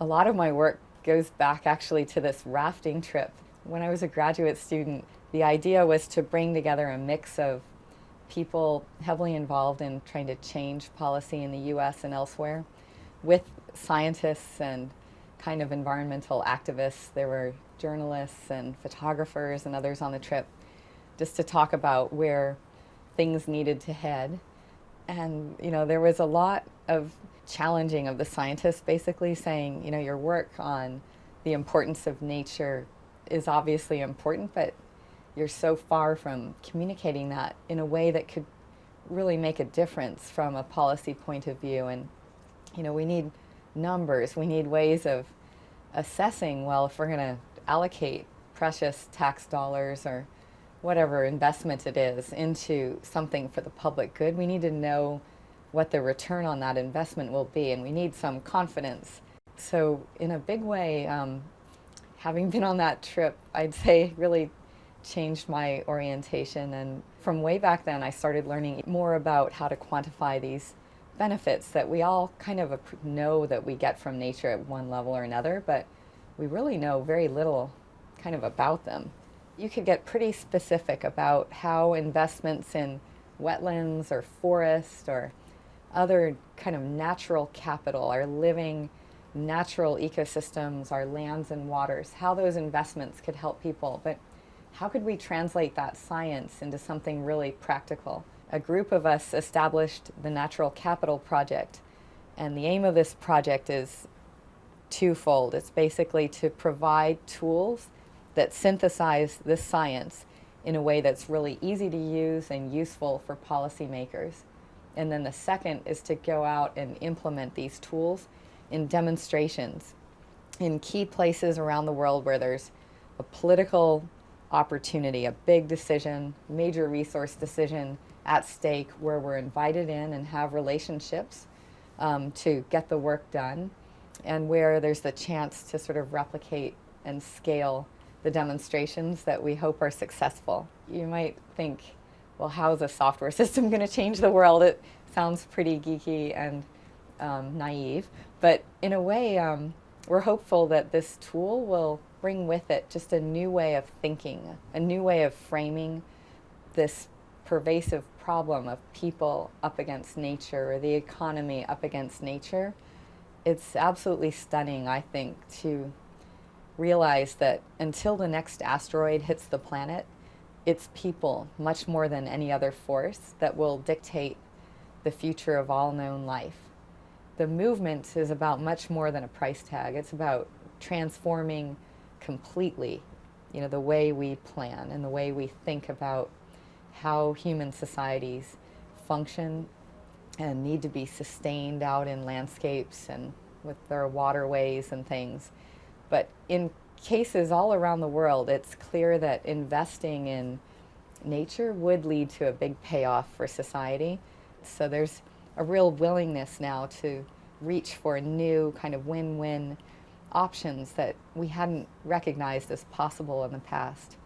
A lot of my work goes back actually to this rafting trip. When I was a graduate student, the idea was to bring together a mix of people heavily involved in trying to change policy in the US and elsewhere with scientists and kind of environmental activists. There were journalists and photographers and others on the trip just to talk about where things needed to head. And, there was a lot of challenging of the scientists basically saying, your work on the importance of nature is obviously important, but you're so far from communicating that in a way that could really make a difference from a policy point of view. And, we need numbers, we need ways of assessing, well, if we're going to allocate precious tax dollars or whatever investment it is into something for the public good, we need to know what the return on that investment will be, and we need some confidence. So in a big way, having been on that trip, I'd say really changed my orientation. And from way back then, I started learning more about how to quantify these benefits that we all kind of know that we get from nature at one level or another, but we really know very little kind of about them. You could get pretty specific about how investments in wetlands or forest or other kind of natural capital, our living natural ecosystems, our lands and waters, how those investments could help people. But how could we translate that science into something really practical? A group of us established the Natural Capital Project, and the aim of this project is twofold. It's basically to provide tools that synthesize this science in a way that's really easy to use and useful for policymakers. And then the second is to go out and implement these tools in demonstrations in key places around the world where there's a political opportunity, a big decision, major resource decision at stake, where we're invited in and have relationships to get the work done, and where there's the chance to sort of replicate and scale the demonstrations that we hope are successful. You might think, well, how is a software system going to change the world? It sounds pretty geeky and naive, but in a way, we're hopeful that this tool will bring with it just a new way of thinking, a new way of framing this pervasive problem of people up against nature, or the economy up against nature. It's absolutely stunning, I think, to realize that until the next asteroid hits the planet, it's people, much more than any other force, that will dictate the future of all known life. The movement is about much more than a price tag. It's about transforming completely, the way we plan and the way we think about how human societies function and need to be sustained out in landscapes and with their waterways and things. But in cases all around the world, it's clear that investing in nature would lead to a big payoff for society. So there's a real willingness now to reach for new kind of win-win options that we hadn't recognized as possible in the past.